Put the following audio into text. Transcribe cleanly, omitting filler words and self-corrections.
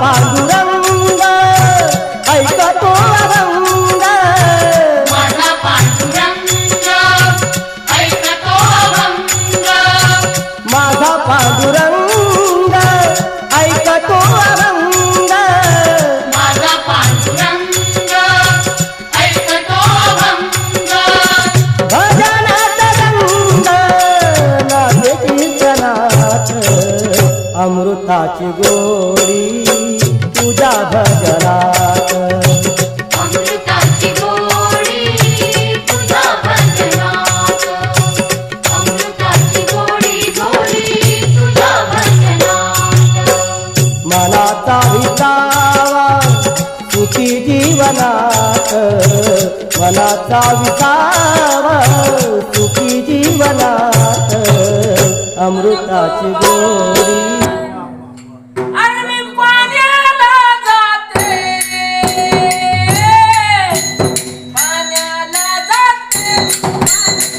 पांडुरंग ऐकतो अभंग माझा पांडुरंग ऐकतो अभंग माझा पांडुरंग ऐकतो अभंग माझा पांडुरंग ऐकतो अभंग भजनात रंग नाचे कीर्तनात अमृताची गोडी तुझ्या भजनात अमृताची गोडी तुझ्या भजनात अमृताची गोडी गोडी तुझ्या भजनात मनाचा विसावा सुखी जीवनात मनाचा विसावा सुखी जीवनात अमृताची गोडी अरे मी पाण्याला जाते पाण्याला जाते